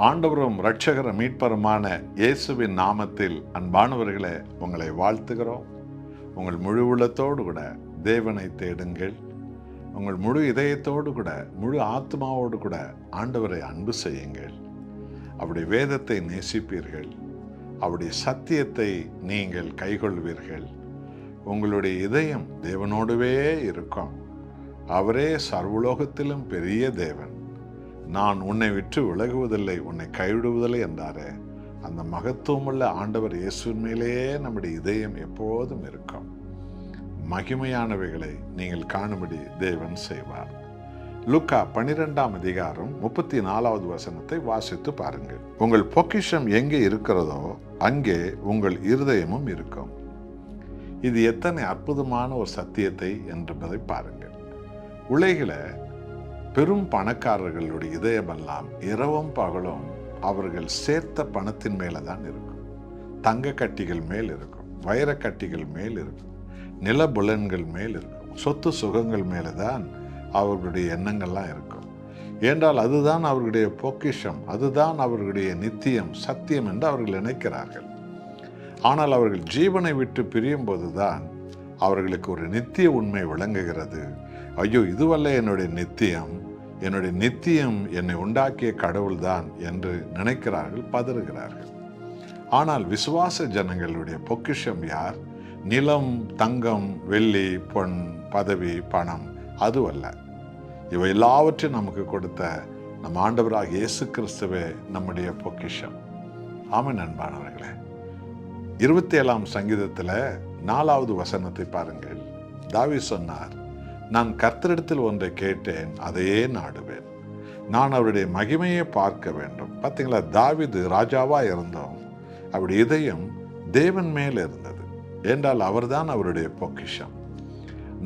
ஆண்டவரும் இரட்சகர மீட்பருமான இயேசுவின் நாமத்தில் அன்பானவர்களே, உங்களை வாழ்த்துகிறோம். உங்கள் முழு உள்ளத்தோடு கூட தேவனை தேடுங்கள். உங்கள் முழு இதயத்தோடு கூட முழு ஆத்மாவோடு கூட ஆண்டவரை அன்பு செய்யுங்கள். அவருடைய வேதத்தை நேசிப்பீர்கள். அவருடைய சத்தியத்தை நீங்கள் கைக்கொள்வீர்கள். உங்களுடைய இதயம் தேவனோடுவே இருக்கும். அவரே சர்வலோகத்திலும் பெரிய தேவன். நான் உன்னை விட்டு விலகுவதில்லை, உன்னை கைவிடுவதில்லை என்றாரே, அந்த மகத்துவமுள்ள ஆண்டவர் இயேசுவின் மேலேயே நம்முடைய இதயம் எப்போதும் இருக்கும். மகிமையானவைகளை நீங்கள் காணும்படி தேவன் செய்வார். லூக்கா 12ஆம் அதிகாரம் 34வது வசனத்தை வாசித்து பாருங்கள். உங்கள் பொக்கிஷம் எங்கே இருக்கிறதோ அங்கே உங்கள் இருதயமும் இருக்கும். இது எத்தனை அற்புதமான ஒரு சத்தியத்தை என்பதை பாருங்கள். உலகில் பெரும் பணக்காரர்களுடைய இதயமெல்லாம் இரவும் பகலும் அவர்கள் சேர்த்த பணத்தின் மேலே தான் இருக்கும். தங்க கட்டிகள் மேல் இருக்கும், வைர கட்டிகள் மேல் இருக்கும், நிலபுலன்கள் மேல் இருக்கும், சொத்து சுகங்கள் மேலே தான் அவர்களுடைய எண்ணங்கள்லாம் இருக்கும். ஏனென்றால் அதுதான் அவர்களுடைய பொக்கிஷம், அதுதான் அவர்களுடைய நித்தியம், சத்தியம் என்று அவர்கள் நினைக்கிறார்கள். ஆனால் அவர்கள் ஜீவனை விட்டு பிரியும் போதுதான் அவர்களுக்கு ஒரு நித்திய உண்மை விளங்குகிறது. ஐயோ, இதுவல்ல என்னுடைய நித்தியம், என்னுடைய நித்தியம் என்னை உண்டாக்கிய கடவுள்தான் என்று நினைக்கிறார்கள், பதறுகிறார்கள். ஆனால் விசுவாச ஜனங்களுடைய பொக்கிஷம் யார்? நிலம், தங்கம், வெள்ளி, பொன், பதவி, பணம் அதுவல்ல. இவை எல்லாவற்றையும் நமக்கு கொடுத்த நம் ஆண்டவராக இயேசு கிறிஸ்துவே நம்முடைய பொக்கிஷம். ஆமென். அன்பானவர்களே, 27ஆம் சங்கீதத்தில் 4வது வசனத்தை பாருங்கள். தாவீது சொன்னார், நான் கர்த்தரிடத்தில் ஒன்றை கேட்டேன், அதையே நாடுவேன். நான் அவருடைய மகிமையை பார்க்க வேண்டும். பார்த்தீங்களா, தாவீது ராஜாவா இருந்தோம், அவருடைய இதயம் தேவன் மேல் இருந்தது. என்றால் அவர்தான் அவருடைய பொக்கிஷம்.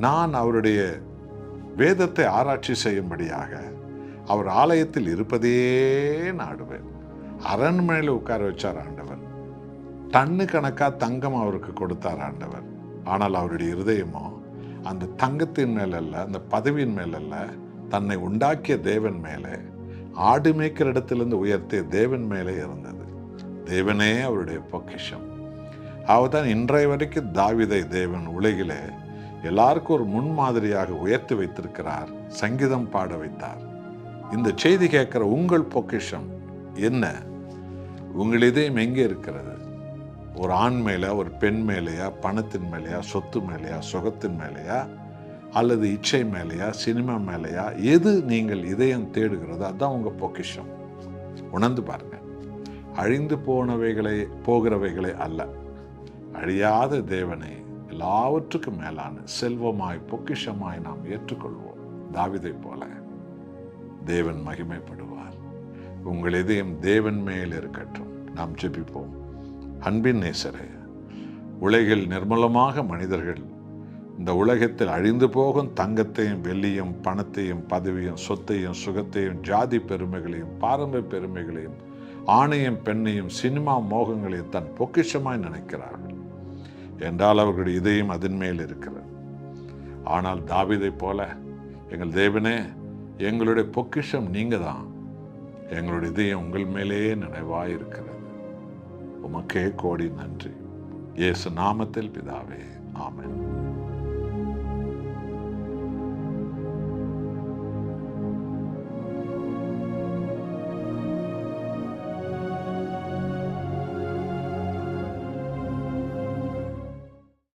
நான் அவருடைய வேதத்தை ஆராய்ச்சி செய்யும்படியாக அவர் ஆலயத்தில் இருப்பதே நாடுவேன். அரண்மனையில் உட்கார வச்சார் ஆண்டவர். டன்னு கணக்கா தங்கம் அவருக்கு கொடுத்தார் ஆண்டவர். ஆனால் அவருடைய இருதயமோ அந்த தங்கத்தின் மேலல்ல, அந்த பதவியின் மேலல்ல, தன்னை உண்டாக்கிய தேவன் மேலே, ஆடு மேய்க்கிற இடத்திலிருந்து உயர்த்திய தேவன் மேலே இருந்தது. தேவனே அவருடைய பொக்கிஷம். அவர்தான் இன்றைய வரைக்கும் தாவீதை தேவன் உலகிலே எல்லாருக்கும் ஒரு முன்மாதிரியாக உயர்த்தி வைத்திருக்கிறார், சங்கீதம் பாட வைத்தார். இந்த செய்தி கேட்கிற உங்கள் பொக்கிஷம் என்ன? உங்கள் இதயம் எங்கே இருக்கிறது? ஒரு ஆண் மேலே, ஒரு பெண் மேலேயா, பணத்தின் மேலேயா, சொத்து மேலேயா, சுகத்தின் மேலேயா, அல்லது இச்சை மேலேயா, சினிமா மேலேயா? எது நீங்கள் இதயம் தேடுகிறதோ அதுதான் உங்கள் பொக்கிஷம். உணர்ந்து பாருங்க. அழிந்து போகிறவைகளை அல்ல, அழியாத தேவனை எல்லாவற்றுக்கும் மேலான செல்வமாய் பொக்கிஷமாய் நாம் ஏற்றுக்கொள்வோம். தாவீதை போல தேவன் மகிமைப்படுவார். உங்கள் இதயம் தேவன் மேல் இருக்கட்டும். நாம் ஜெபிப்போம். அன்பின் நேசரே, உலகில் நிர்மலமாக மனிதர்கள் இந்த உலகத்தில் அழிந்து போகும் தங்கத்தையும் வெள்ளியும் பணத்தையும் பதவியும் சொத்தையும் சுகத்தையும் ஜாதி பெருமைகளையும் பாரம்பரிய பெருமைகளையும் ஆணையும் பெண்ணையும் சினிமா மோகங்களையும் தன் பொக்கிஷமாய் நினைக்கிறார்கள். என்றால் அவர்களுடைய இதயம் அதன் மேல் இருக்கிறது. ஆனால் தாவீதை போல, எங்கள் தேவனே, எங்களுடைய பொக்கிஷம் நீங்க தான், எங்களுடைய இதயம் உங்கள் மேலேயே நினைவாய் இருக்கிறது. உமக்கே கோடி நன்றி. இயேசு நாமத்தில் பிதாவே, ஆமென்.